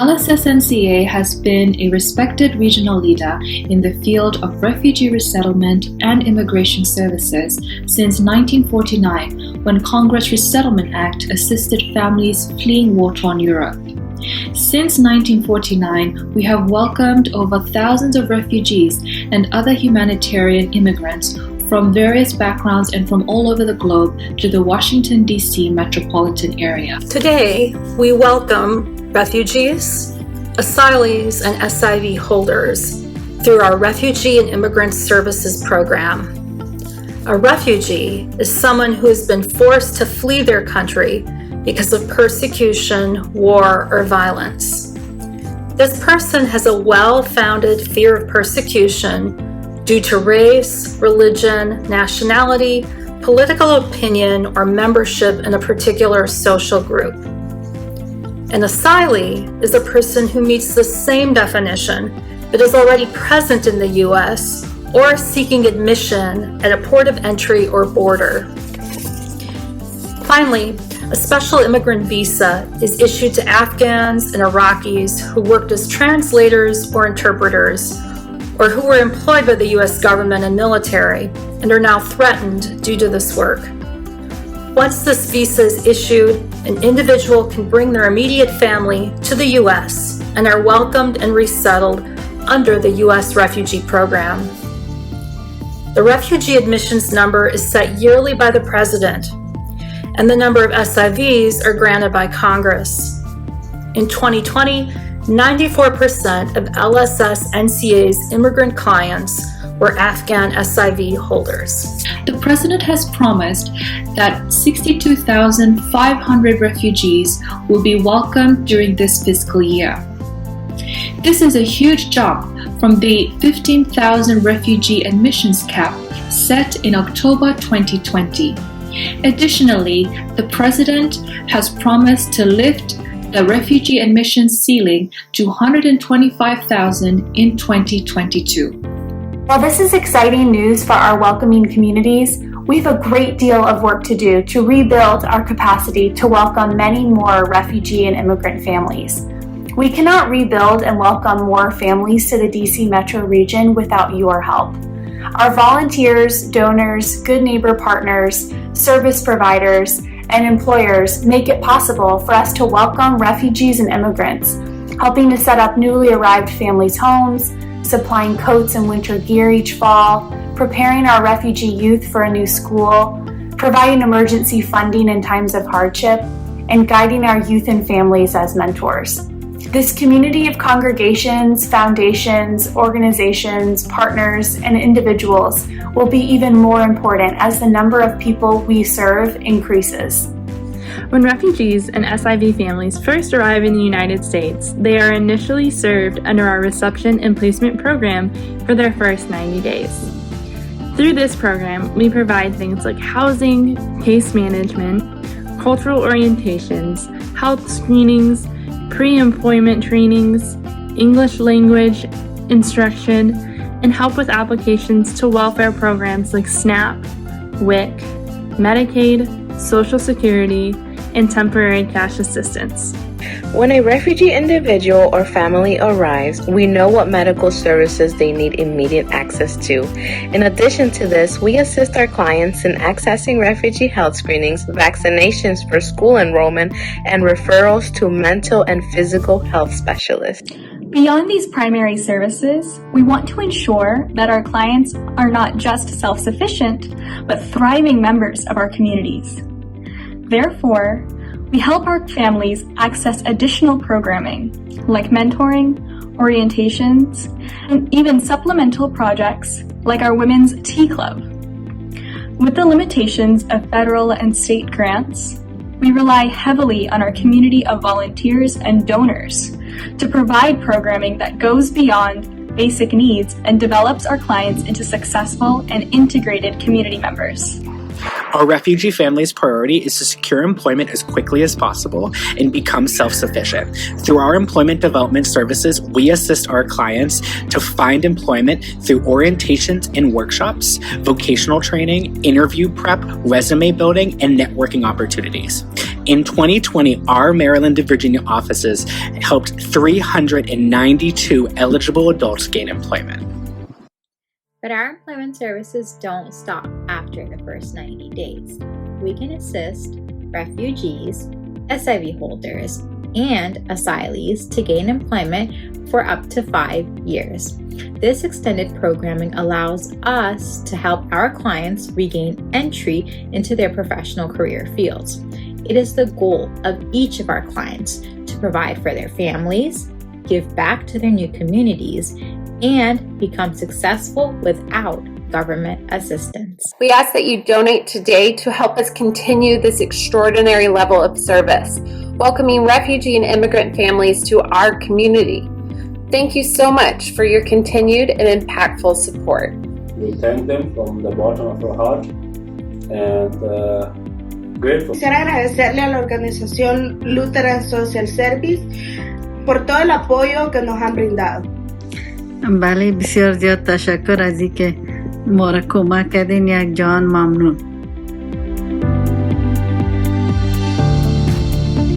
LSSNCA has been a respected regional leader in the field of refugee resettlement and immigration services since 1949, when Congress Resettlement Act assisted families fleeing war-torn Europe. Since 1949, we have welcomed over thousands of refugees and other humanitarian immigrants from various backgrounds and from all over the globe to the Washington, D.C. metropolitan area. Today, we welcome refugees, asylees, and SIV holders through our Refugee and Immigrant Services program. A refugee is someone who has been forced to flee their country because of persecution, war, or violence. This person has a well-founded fear of persecution due to race, religion, nationality, political opinion, or membership in a particular social group. An asylee is a person who meets the same definition but is already present in the U.S. or seeking admission at a port of entry or border. Finally, a special immigrant visa is issued to Afghans and Iraqis who worked as translators or interpreters, or who were employed by the U.S. government and military and are now threatened due to this work. Once this visa is issued, an individual can bring their immediate family to the U.S. and are welcomed and resettled under the U.S. refugee program. The refugee admissions number is set yearly by the President, and the number of SIVs are granted by Congress. In 2020, 94% of LSSNCA's immigrant clients were Afghan SIV holders. The President has promised that 62,500 refugees will be welcomed during this fiscal year. This is a huge jump from the 15,000 refugee admissions cap set in October 2020. Additionally, the President has promised to lift the refugee admissions ceiling to 125,000 in 2022. While this is exciting news for our welcoming communities, we have a great deal of work to do to rebuild our capacity to welcome many more refugee and immigrant families. We cannot rebuild and welcome more families to the DC metro region without your help. Our volunteers, donors, good neighbor partners, service providers, and employers make it possible for us to welcome refugees and immigrants, helping to set up newly arrived families' homes, supplying coats and winter gear each fall, preparing our refugee youth for a new school, providing emergency funding in times of hardship, and guiding our youth and families as mentors. This community of congregations, foundations, organizations, partners, and individuals will be even more important as the number of people we serve increases. When refugees and SIV families first arrive in the United States, they are initially served under our reception and placement program for their first 90 days. Through this program, we provide things like housing, case management, cultural orientations, health screenings, pre-employment trainings, English language instruction, and help with applications to welfare programs like SNAP, WIC, Medicaid, Social Security, and temporary cash assistance. When a refugee individual or family arrives, we know what medical services they need immediate access to. In addition to this, we assist our clients in accessing refugee health screenings, vaccinations for school enrollment, and referrals to mental and physical health specialists. Beyond these primary services, we want to ensure that our clients are not just self-sufficient, but thriving members of our communities. Therefore, we help our families access additional programming like mentoring, orientations, and even supplemental projects like our Women's Tea Club. With the limitations of federal and state grants, we rely heavily on our community of volunteers and donors to provide programming that goes beyond basic needs and develops our clients into successful and integrated community members. Our refugee families' priority is to secure employment as quickly as possible and become self-sufficient. Through our employment development services, we assist our clients to find employment through orientations and workshops, vocational training, interview prep, resume building, and networking opportunities. In 2020, our Maryland and Virginia offices helped 392 eligible adults gain employment. But our employment services don't stop after the first 90 days. We can assist refugees, SIV holders, and asylees to gain employment for up to 5 years. This extended programming allows us to help our clients regain entry into their professional career fields. It is the goal of each of our clients to provide for their families, give back to their new communities, and become successful without government assistance. We ask that you donate today to help us continue this extraordinary level of service, welcoming refugee and immigrant families to our community. Thank you so much for your continued and impactful support. We thank them from the bottom of our heart and grateful. Quisiera agradecerle a la organización Lutheran Social Service por todo el apoyo que nos han brindado. بله بسیار زیاد تشکر از اینکه ما را کمک کردین. یک جان ممنون.